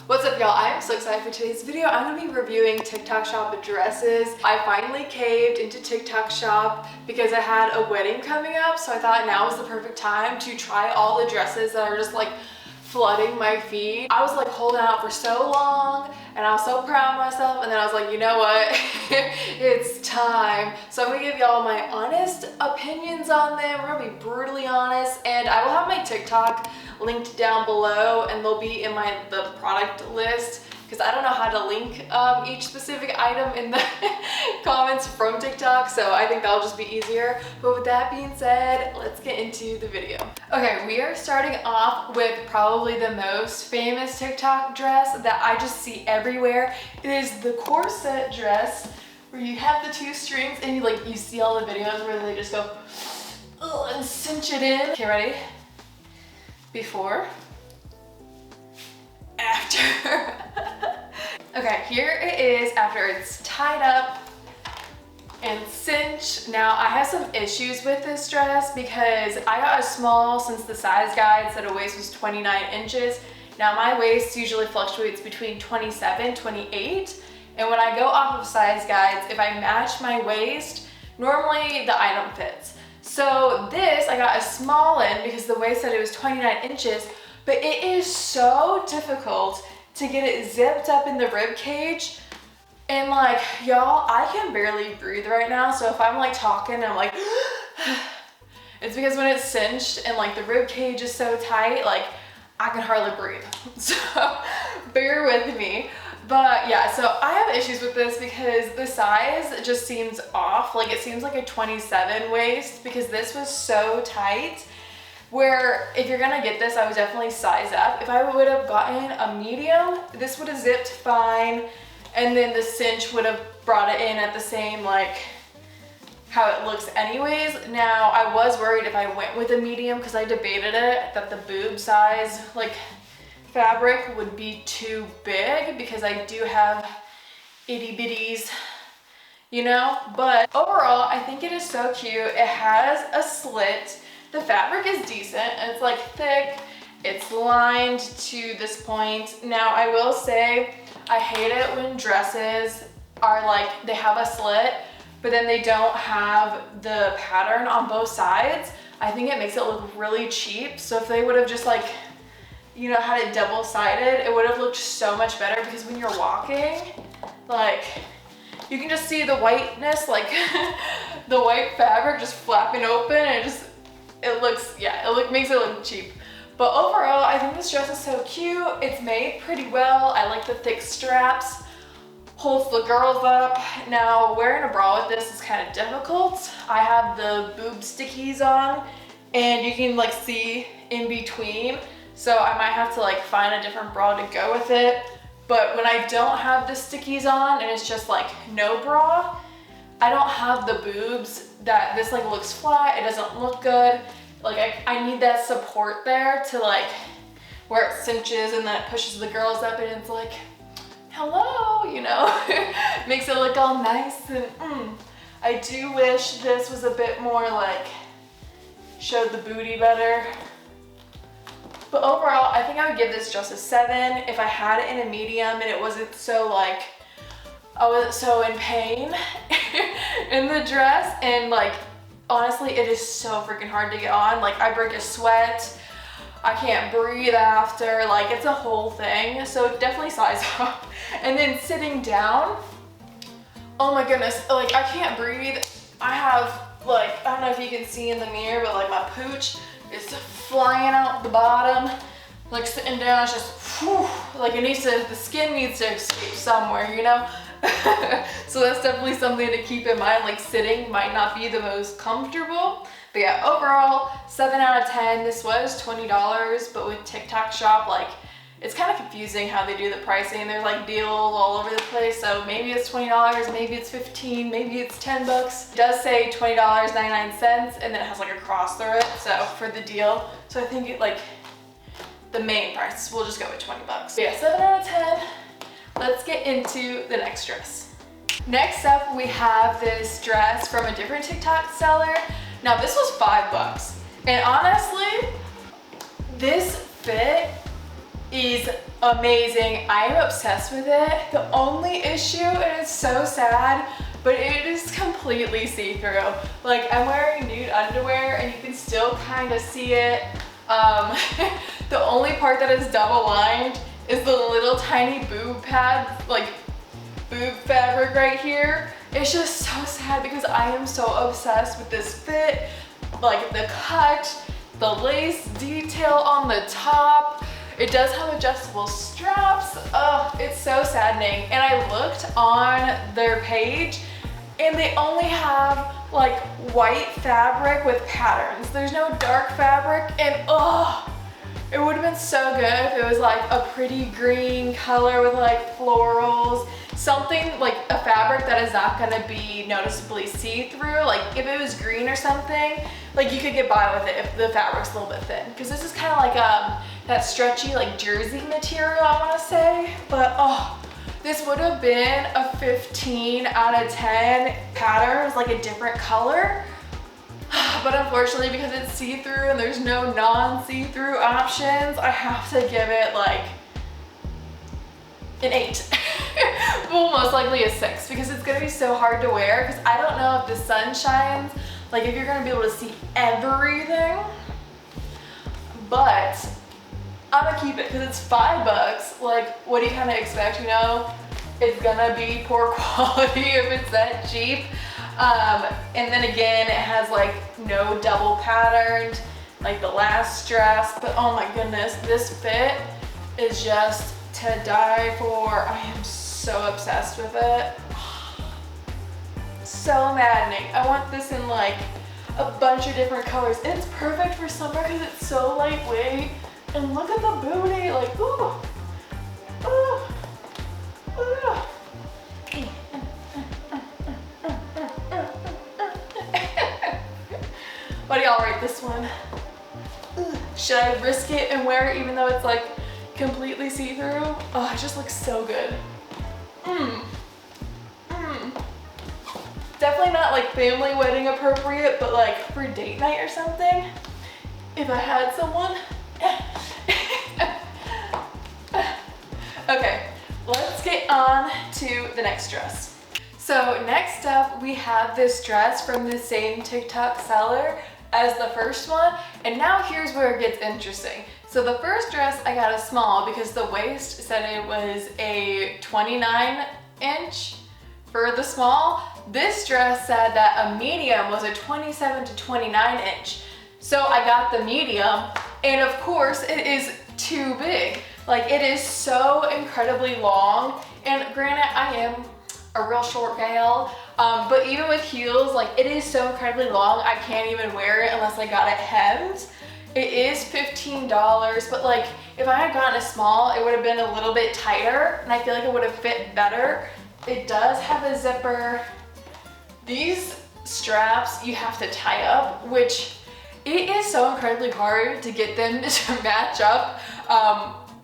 What's up, y'all? I'm so excited for today's video. I'm gonna be reviewing TikTok Shop dresses. I finally caved into TikTok Shop because I had a wedding coming up, so I thought now was the perfect time to try all the dresses that are just like flooding my feed. I was like holding out for so long and I was so proud of myself, and then I was like, you know what? It's time. So I'm gonna give y'all my honest opinions on them. We're gonna be brutally honest, and I will have my TikTok linked down below, and they'll be in the product list because I don't know how to link each specific item in the comments from TikTok, so I think that'll just be easier. But with that being said, let's get into the video. Okay, we are starting off with probably the most famous TikTok dress that I just see everywhere. It is the corset dress where you have the two strings and you see all the videos where they just go and cinch it in. Okay, ready? Before, after. Okay, here it is after it's tied up and cinched. Now I have some issues with this dress because I got a small since the size guide said a waist was 29 inches. Now my waist usually fluctuates between 27, 28. And when I go off of size guides, if I match my waist, normally the item fits. So this, I got a small in because the waist said it was 29 inches, but it is so difficult to get it zipped up in the rib cage. And like, y'all, I can barely breathe right now. So if I'm like talking, I'm like, it's because when it's cinched and like the rib cage is so tight, like I can hardly breathe. So bear with me. But yeah, so I have issues with this because the size just seems off. Like it seems like a 27 waist because this was so tight, where if you're gonna get this, I would definitely size up. If I would have gotten a medium, this would have zipped fine, and then the cinch would have brought it in at the same like how it looks anyways. Now I was worried if I went with a medium because I debated it that the boob size like fabric would be too big because I do have itty bitties, you know. But overall, I think it is so cute. It has a slit. The fabric is decent. It's like thick. It's lined to this point. Now I will say I hate it when dresses are like they have a slit but then they don't have the pattern on both sides. I think it makes it look really cheap. So if they would have just like, you know, had it double-sided, it would have looked so much better because when you're walking, like, you can just see the whiteness, like, the white fabric just flapping open, and it looks, yeah, makes it look cheap. But overall, I think this dress is so cute. It's made pretty well. I like the thick straps, holds the girls up. Now, wearing a bra with this is kind of difficult. I have the boob stickies on, and you can, like, see in between. So I might have to like find a different bra to go with it. But when I don't have the stickies on and it's just like no bra, I don't have the boobs that this like looks flat. It doesn't look good. Like I need that support there to like where it cinches and then it pushes the girls up and it's like, hello, you know, makes it look all nice. And I do wish this was a bit more like showed the booty better. But overall, I think I would give this just a 7. If I had it in a medium and it wasn't so like, I wasn't so in pain in the dress. And like, honestly, it is so freaking hard to get on. Like I break a sweat, I can't breathe after, like it's a whole thing. So definitely size up. And then sitting down, oh my goodness, like I can't breathe. I have like, I don't know if you can see in the mirror, but like my pooch is flying out the bottom. Like sitting down, it's just, whew, like it needs to, the skin needs to escape somewhere, you know? So that's definitely something to keep in mind. Like sitting might not be the most comfortable. But yeah, overall, 7 out of 10. This was $20, but with TikTok Shop, like it's kind of confusing how they do the pricing. There's like deals all over the place. So maybe it's $20, maybe it's $15, maybe it's $10. It does say $20.99, and then it has like a cross through it. So for the deal, so I think it like the main price, we'll just go with $20. But yeah, 7 out of 10. Let's get into the next dress. Next up, we have this dress from a different TikTok seller. Now this was $5, and honestly, this fit is amazing. I am obsessed with it. The only issue, and it's so sad, but it is completely see-through. Like, I'm wearing nude underwear and you can still kind of see it. The only part that is double lined is the little tiny boob pad, like boob fabric right here. It's just so sad because I am so obsessed with this fit, like the cut, the lace detail on the top. It does have adjustable straps. Oh, it's so saddening. And I looked on their page and they only have like white fabric with patterns. There's no dark fabric, and oh, it would have been so good if it was like a pretty green color with like florals, something like a fabric that is not gonna be noticeably see-through. Like if it was green or something, like you could get by with it if the fabric's a little bit thin. Because this is kind of like that stretchy like jersey material, I wanna say. But oh, this would have been a 15 out of 10 pattern. It was like a different color. But unfortunately, because it's see-through and there's no non-see-through options, I have to give it like an 8. Well, most likely a 6, because it's gonna be so hard to wear, because I don't know if the sun shines, like if you're gonna be able to see everything. But I'm gonna keep it because it's $5. Like, what do you kind of expect, you know? It's gonna be poor quality if it's that cheap. And then again, it has like no double patterned, like the last dress. But oh my goodness, this fit is just to die for. I am so obsessed with it. So maddening. I want this in like a bunch of different colors. And it's perfect for summer because it's so lightweight. And look at the booty, like, ooh, ooh, ooh. What do y'all rate this one? Should I risk it and wear it even though it's like completely see-through? Oh, it just looks so good. Definitely not like family wedding appropriate, but like for date night or something, if I had someone. Okay, let's get on to the next dress. So next up, we have this dress from the same TikTok seller as the first one, and now here's where it gets interesting. So the first dress, I got a small because the waist said it was a 29 inch for the small. This dress said that a medium was a 27 to 29 inch. So I got the medium, and of course it is too big. Like, it is so incredibly long, and granted, I am a real short gal, but even with heels, like, it is so incredibly long, I can't even wear it unless I got it hemmed. It is $15, but like, if I had gotten a small, it would have been a little bit tighter, and I feel like it would have fit better. It does have a zipper. These straps you have to tie up, which it is so incredibly hard to get them to match up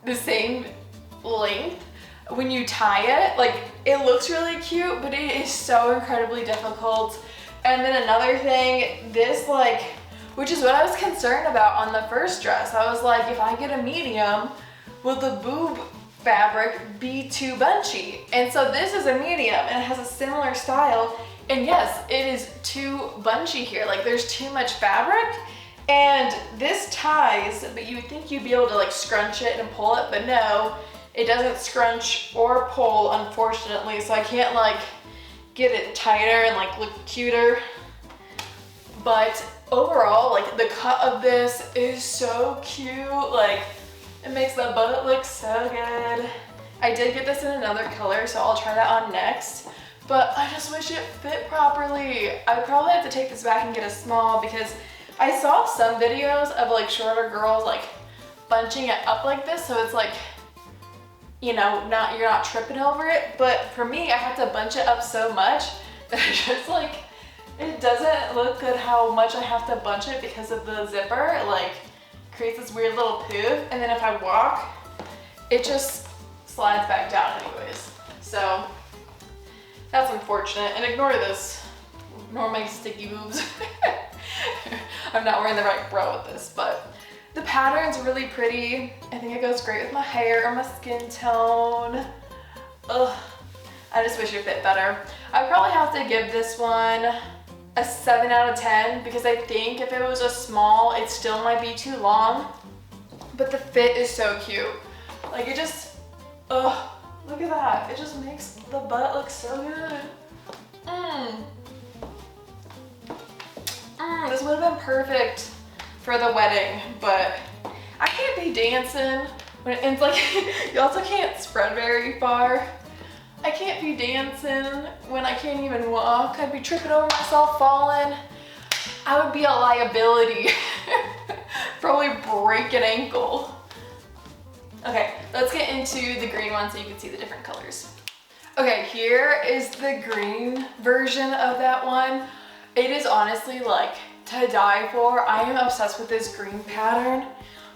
the same length when you tie it. Like, it looks really cute, but it is so incredibly difficult. And then another thing, this like, which is what I was concerned about on the first dress. I was like, if I get a medium, will the boob fabric be too bunchy? And so this is a medium and it has a similar style. And yes, it is too bunchy here. Like, there's too much fabric. And this ties, but you would think you'd be able to like scrunch it and pull it, but no, it doesn't scrunch or pull, unfortunately. So I can't like get it tighter and like look cuter. But overall, like, the cut of this is so cute. Like, it makes the butt look so good. I did get this in another color, so I'll try that on next. But I just wish it fit properly. I would probably have to take this back and get a small, because I saw some videos of like shorter girls like bunching it up like this, so it's like, you know, you're not tripping over it. But for me, I have to bunch it up so much that I just like, it doesn't look good how much I have to bunch it because of the zipper. It like creates this weird little poof, and then if I walk, it just slides back down anyways. So that's unfortunate, and ignore this. Ignore my sticky boobs. I'm not wearing the right bra with this, but The pattern's really pretty. I think it goes great with my hair or my skin tone. Ugh, I just wish it fit better. I probably have to give this one a 7 out of 10 because I think if it was a small, it still might be too long. But the fit is so cute. Like it just, ugh, look at that. It just makes the butt look so good. This would have been perfect for the wedding, but I can't be dancing when it's like, you also can't spread very far. I can't be dancing when I can't even walk. I'd be tripping over myself, falling. I would be a liability. Probably break an ankle. Okay, let's get into the green one so you can see the different colors. Okay, here is the green version of that one. It is honestly like to die for. I am obsessed with this green pattern.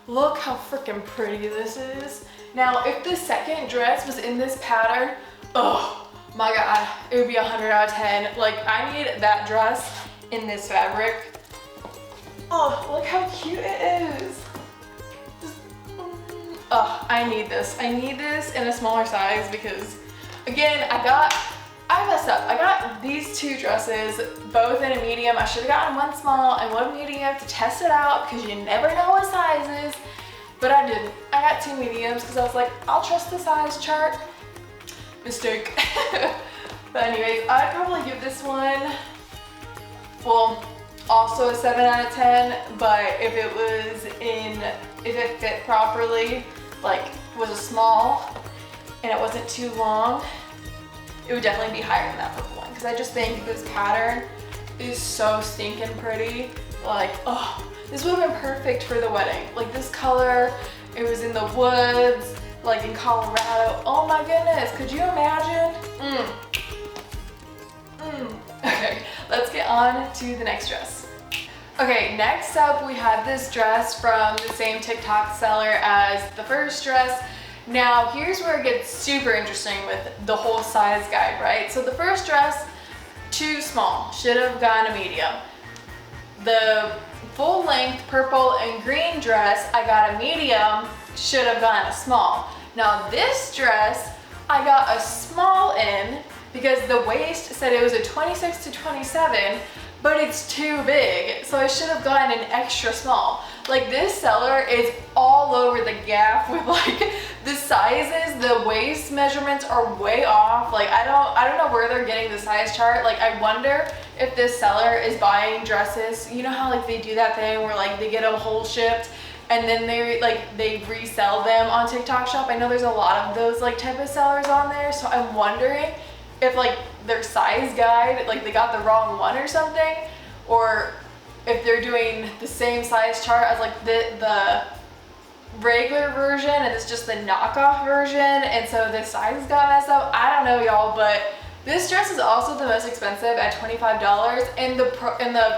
Look how freaking pretty this is. Now, if the second dress was in this pattern, oh my God, it would be 100 out of 10. Like I need that dress in this fabric. Oh, look how cute it is. Oh, I need this. I need this in a smaller size because, again, I messed up. I got these two dresses, both in a medium. I should have gotten one small and one medium to test it out because you never know what sizes, but I didn't. I got two mediums because I was like, I'll trust the size chart. Mistake. But anyways, I'd probably give this one, well, also a 7 out of 10, but if it fit properly, like was a small and it wasn't too long, it would definitely be higher than that purple one because I just think this pattern is so stinking pretty. Like, oh, this would have been perfect for the wedding. Like this color, it was in the woods, like in Colorado. Oh my goodness, could you imagine? Okay, let's get on to the next dress. Okay, next up we have this dress from the same TikTok seller as the first dress. Now here's where it gets super interesting with the whole size guide, right? So the first dress, too small, should have gone a medium. The full length purple and green dress, I got a medium, should have gone a small. Now this dress, I got a small in because the waist said it was a 26 to 27, but it's too big, so I should have gotten an extra small. Like this seller is all over the gap with like the sizes, the waist measurements are way off. Like I don't know where they're getting the size chart. Like I wonder if this seller is buying dresses. You know how like they do that thing where like they get a whole shipped and then they resell them on TikTok Shop. I know there's a lot of those like type of sellers on there, so I'm wondering if like their size guide, like they got the wrong one or something, or if they're doing the same size chart as like the regular version and it's just the knockoff version, and so the sizes got messed up. I don't know, y'all, but this dress is also the most expensive at $25, and the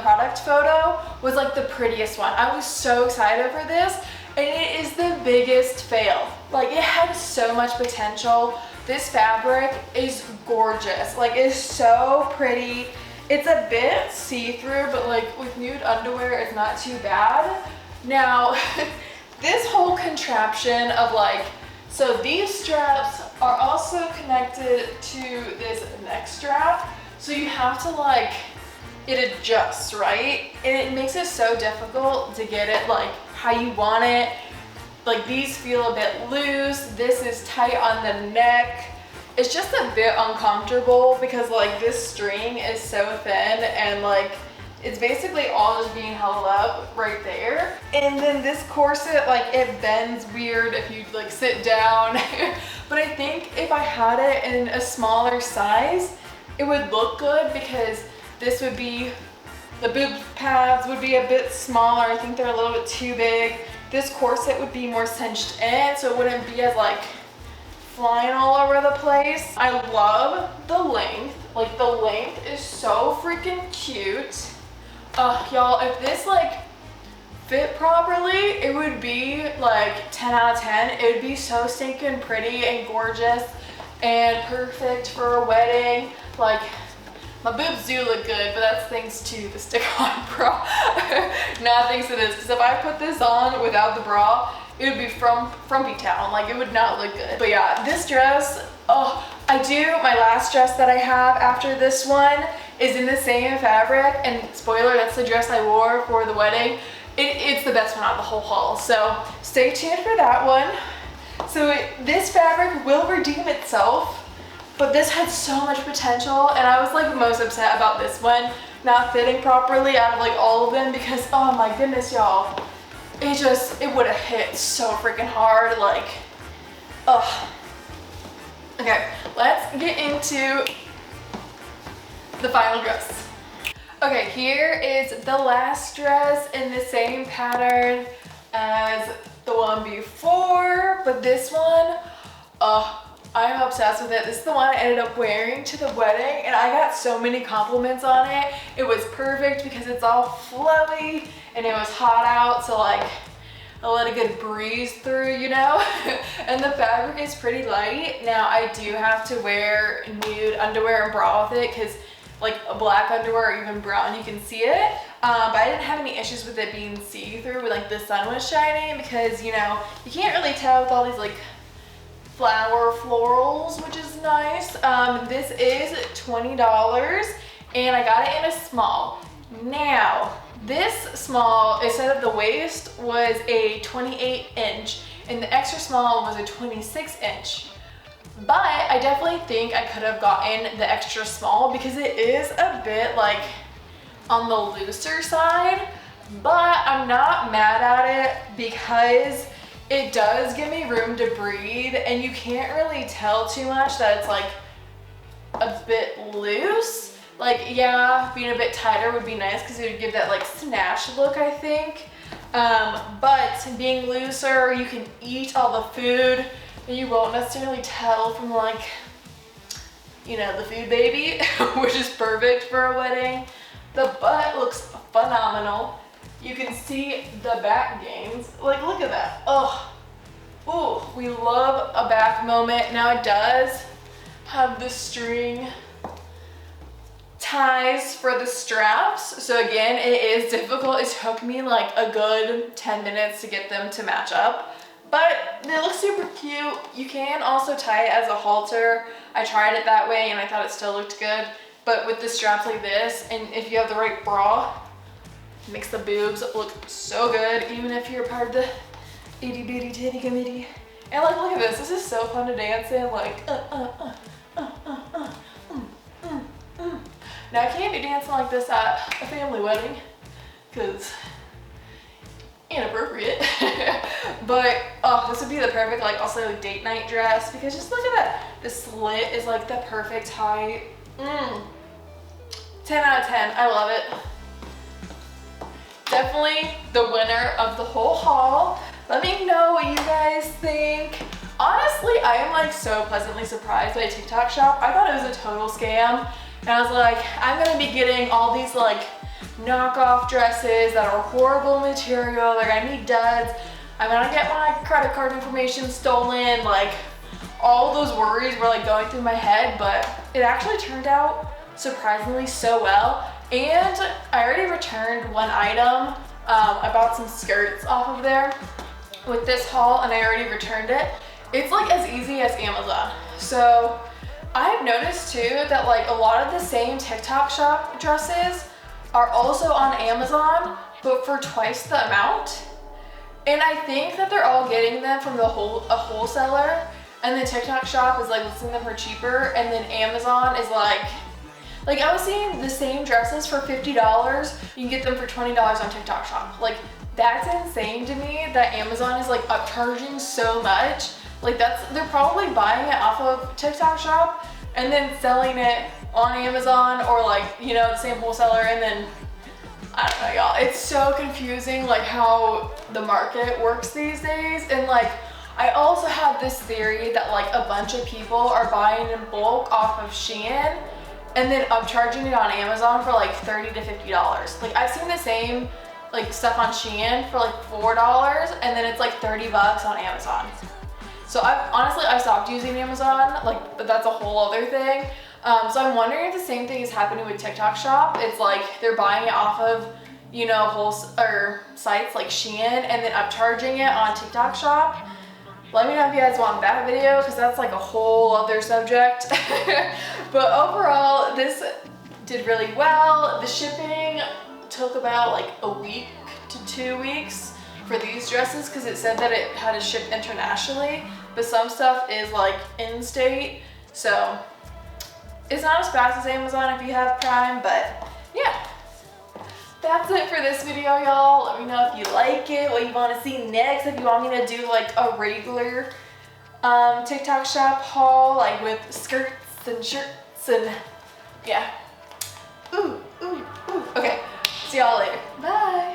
product photo was like the prettiest one. I was so excited for this, and it is the biggest fail. Like it had so much potential. This fabric is gorgeous. Like it's so pretty. It's a bit see-through, but like with nude underwear, it's not too bad. Now, this whole contraption of like, so these straps are also connected to this neck strap. So you have to like, it adjusts, right? And it makes it so difficult to get it like how you want it. Like these feel a bit loose. This is tight on the neck. It's just a bit uncomfortable because like this string is so thin and like it's basically all just being held up right there. And then this corset, like it bends weird if you like sit down. But I think if I had it in a smaller size, it would look good because this would be, the boob pads would be a bit smaller. I think they're a little bit too big. This corset would be more cinched in, so it wouldn't be as like flying all over the place. I love the length. Like the length is so freaking cute. Y'all, if this like fit properly, it would be like 10 out of 10. It would be so stinking pretty and gorgeous and perfect for a wedding. Like My boobs do look good, but that's thanks to the stick-on bra. Not thanks to this, because if I put this on without the bra, it would be from Frumpy Town. Like, it would not look good. But yeah, this dress, oh, my last dress that I have after this one is in the same fabric, and spoiler, that's the dress I wore for the wedding. It's the best one out of the whole haul, so stay tuned for that one. So this fabric will redeem itself, but this had so much potential, and I was like most upset about this one not fitting properly out of like all of them, because oh my goodness, y'all, it would have hit so freaking hard, like, ugh. Okay, let's get into the final dress. Okay, here is the last dress in the same pattern as the one before, but this one, I'm obsessed with it. This is the one I ended up wearing to the wedding, and I got so many compliments on it. It was perfect because it's all flowy and it was hot out, so like I let a good breeze through, you know? And the fabric is pretty light. Now I do have to wear nude underwear and bra with it, because like a black underwear or even brown, you can see it. But I didn't have any issues with it being see-through when like the sun was shining, because you know, you can't really tell with all these like flower florals, which is nice. This is $20 and I got it in a small. Now, this small, it said that the waist was a 28-inch and the extra small was a 26-inch. But I definitely think I could have gotten the extra small, because it is a bit like on the looser side, but I'm not mad at it because it does give me room to breathe, and you can't really tell too much that it's like a bit loose. Like, yeah, being a bit tighter would be nice because it would give that like snatch look, I think. But being looser, you can eat all the food and you won't necessarily tell from like, you know, the food baby, which is perfect for a wedding. The butt looks phenomenal. You can see the back gains. Like, look at that. Oh, ooh, we love a back moment. Now it does have the string ties for the straps. So again, it is difficult. It took me like a good 10 minutes to get them to match up, but they look super cute. You can also tie it as a halter. I tried it that way and I thought it still looked good, but with the straps like this, and if you have the right bra, it makes the boobs look so good, even if you're part of the itty bitty titty committee. And like, look at this. This is so fun to dance in. Like, Now I can't be dancing like this at a family wedding because inappropriate. But oh, this would be the perfect like also date night dress, because just look at that. The slit is like the perfect height. 10 out of 10. I love it. Definitely the winner of the whole haul. Let me know what you guys think. Honestly, I am like so pleasantly surprised by TikTok shop. I thought it was a total scam. And I was like, I'm gonna be getting all these like knockoff dresses that are horrible material. They're gonna be duds. I'm gonna get my credit card information stolen. Like, all those worries were like going through my head, but it actually turned out surprisingly so well. And I already returned one item. I bought some skirts off of there with this haul and I already returned it. It's like as easy as Amazon. So I've noticed too that like a lot of the same TikTok shop dresses are also on Amazon, but for twice the amount. And I think that they're all getting them from a wholesaler, and the TikTok shop is like listing them for cheaper, and then Amazon is like I was seeing the same dresses for $50. You can get them for $20 on TikTok shop. Like, that's insane to me that Amazon is like upcharging so much. Like, they're probably buying it off of TikTok shop and then selling it on Amazon, or like, you know, the same wholesaler, and then I don't know, y'all. It's so confusing like how the market works these days. And like, I also have this theory that like a bunch of people are buying in bulk off of Shein and then upcharging it on Amazon for like $30 to $50. Like, I've seen the same like stuff on Shein for like $4 and then it's like $30 on Amazon. So I've stopped using Amazon, like, but that's a whole other thing. So I'm wondering if the same thing is happening with TikTok Shop. It's like they're buying it off of, you know, or sites like Shein and then upcharging it on TikTok Shop. Let me know if you guys want that video because that's like a whole other subject. But overall, this did really well. The shipping took about like a week to 2 weeks for these dresses because it said that it had to ship internationally, but some stuff is like in-state, so it's not as fast as Amazon if you have Prime. But yeah, that's it for this video, y'all. Let me know if you like it, what you want to see next, if you want me to do like a regular TikTok Shop haul, like with skirts and shirts and yeah. Ooh. Okay, see y'all later. Bye.